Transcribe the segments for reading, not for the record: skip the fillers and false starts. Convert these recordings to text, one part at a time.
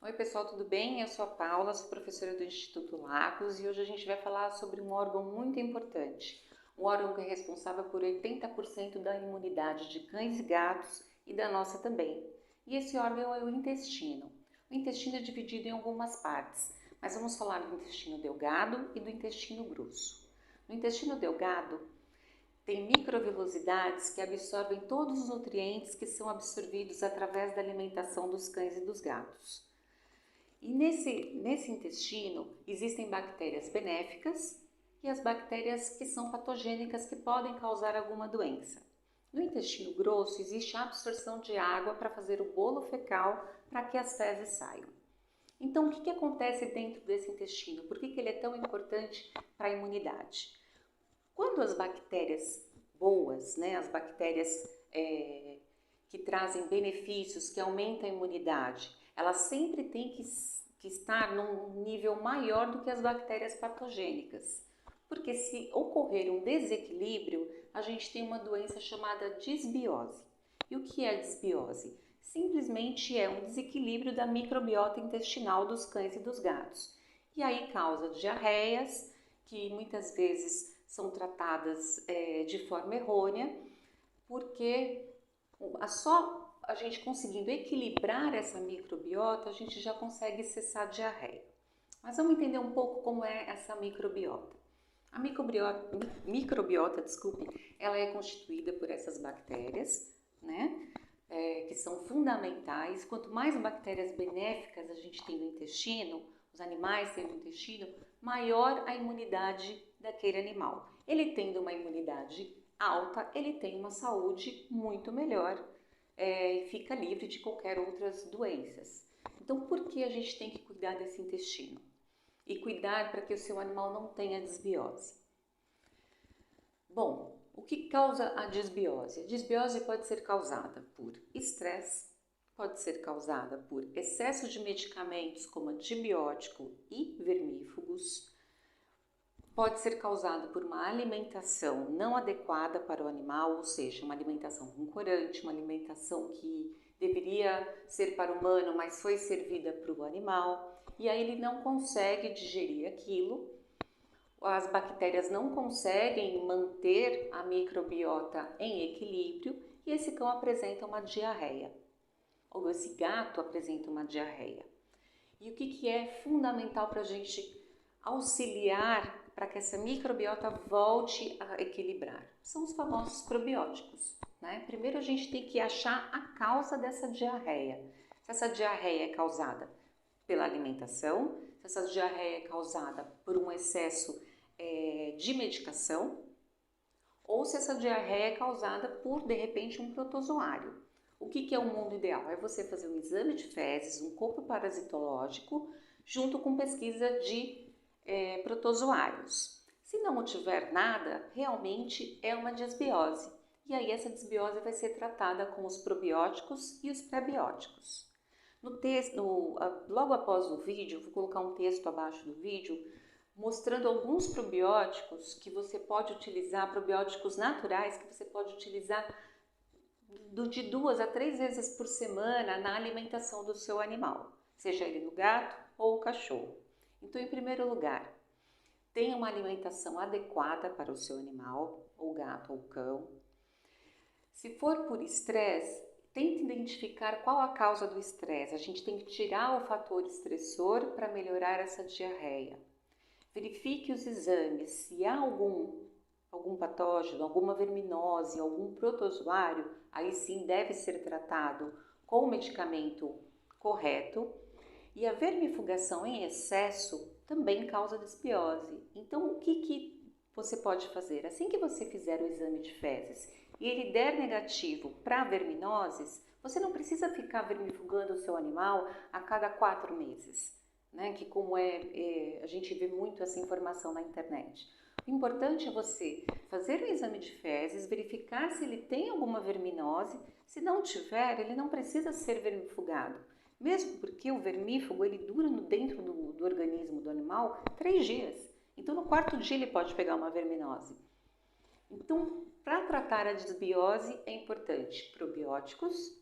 Oi pessoal, tudo bem? Eu sou a Paula, sou professora do Instituto Lagos e hoje a gente vai falar sobre um órgão muito importante. Um órgão que é responsável por 80% da imunidade de cães e gatos e da nossa também. E esse órgão é o intestino. O intestino é dividido em algumas partes, mas vamos falar do intestino delgado e do intestino grosso. No intestino delgado, tem microvilosidades que absorvem todos os nutrientes que são absorvidos através da alimentação dos cães e dos gatos. E nesse intestino existem bactérias benéficas e as bactérias que são patogênicas que podem causar alguma doença. No intestino grosso existe a absorção de água para fazer o bolo fecal para que as fezes saiam. Então, o que acontece dentro desse intestino? Por que ele é tão importante para a imunidade? Quando as bactérias boas, as bactérias que trazem benefícios, que aumentam a imunidade, elas sempre têm que estar num nível maior do que as bactérias patogênicas. Porque se ocorrer um desequilíbrio, a gente tem uma doença chamada disbiose. E o que é disbiose? Simplesmente é um desequilíbrio da microbiota intestinal dos cães e dos gatos. E aí causa diarreias, que muitas vezes são tratadas de forma errônea, porque só a gente conseguindo equilibrar essa microbiota, a gente já consegue cessar a diarreia. Mas vamos entender um pouco como é essa microbiota. A microbiota, ela é constituída por essas bactérias, que são fundamentais. Quanto mais bactérias benéficas a gente tem no intestino, os animais têm no intestino, maior a imunidade daquele animal. Ele tendo uma imunidade alta, ele tem uma saúde muito melhor e fica livre de qualquer outras doenças. Então, por que a gente tem que cuidar desse intestino? E cuidar para que o seu animal não tenha disbiose. Bom, o que causa a disbiose? A disbiose pode ser causada por estresse, pode ser causada por excesso de medicamentos como antibiótico e vermífugos, pode ser causado por uma alimentação não adequada para o animal, ou seja, uma alimentação com corante, uma alimentação que deveria ser para o humano, mas foi servida para o animal, e aí ele não consegue digerir aquilo, as bactérias não conseguem manter a microbiota em equilíbrio e esse cão apresenta uma diarreia, ou esse gato apresenta uma diarreia. E o que é fundamental para a gente auxiliar para que essa microbiota volte a equilibrar? São os famosos probióticos. Primeiro a gente tem que achar a causa dessa diarreia. Se essa diarreia é causada pela alimentação, se essa diarreia é causada por um excesso de medicação, ou se essa diarreia é causada por, de repente, um protozoário. O que é o mundo ideal? É você fazer um exame de fezes, um corpo parasitológico, junto com pesquisa de protozoários. Se não tiver nada, realmente é uma disbiose. E aí essa disbiose vai ser tratada com os probióticos e os prebióticos. No texto, logo após o vídeo, vou colocar um texto abaixo do vídeo, mostrando alguns probióticos que você pode utilizar, probióticos naturais que você pode utilizar de 2 a 3 vezes por semana na alimentação do seu animal, seja ele no gato ou cachorro. Então, em primeiro lugar, tenha uma alimentação adequada para o seu animal, ou gato ou cão. Se for por estresse, tente identificar qual a causa do estresse. A gente tem que tirar o fator estressor para melhorar essa diarreia. Verifique os exames, se há algum patógeno, alguma verminose, algum protozoário, aí sim deve ser tratado com o medicamento correto. E a vermifugação em excesso também causa disbiose. Então, o que você pode fazer? Assim que você fizer o exame de fezes e ele der negativo para verminoses, você não precisa ficar vermifugando o seu animal a cada 4 meses. Que como a gente vê muito essa informação na internet. O importante é você fazer o exame de fezes, verificar se ele tem alguma verminose. Se não tiver, ele não precisa ser vermifugado. Mesmo porque o vermífugo ele dura dentro do organismo do animal 3 dias. Então no 4º dia ele pode pegar uma verminose. Então, para tratar a disbiose é importante probióticos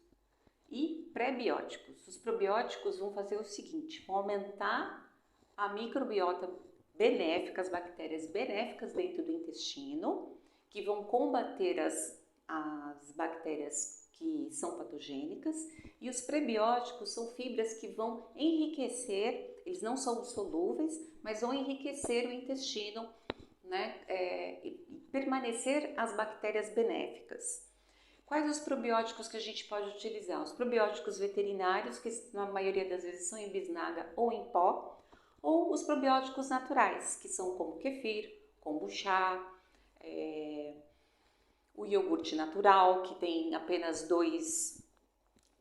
e pré-bióticos. Os probióticos vão fazer o seguinte, vão aumentar a microbiota benéfica, as bactérias benéficas dentro do intestino, que vão combater as bactérias que são patogênicas, e os prebióticos são fibras que vão enriquecer, eles não são solúveis, mas vão enriquecer o intestino, né, e permanecer as bactérias benéficas. Quais os probióticos que a gente pode utilizar? Os probióticos veterinários, que na maioria das vezes são em bisnaga ou em pó, ou os probióticos naturais, que são como kefir, kombucha, o iogurte natural, que tem apenas dois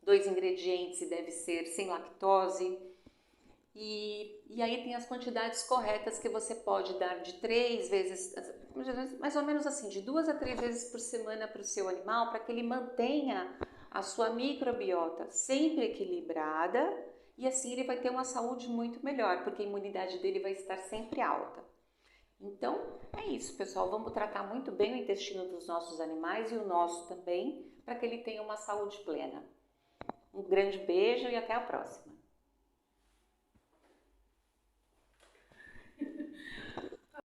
ingredientes e deve ser sem lactose. E aí tem as quantidades corretas que você pode dar de 3 vezes, mais ou menos assim, de 2 a 3 vezes por semana para o seu animal, para que ele mantenha a sua microbiota sempre equilibrada e assim ele vai ter uma saúde muito melhor, porque a imunidade dele vai estar sempre alta. Então, é isso, pessoal. Vamos tratar muito bem o intestino dos nossos animais e o nosso também, para que ele tenha uma saúde plena. Um grande beijo e até a próxima!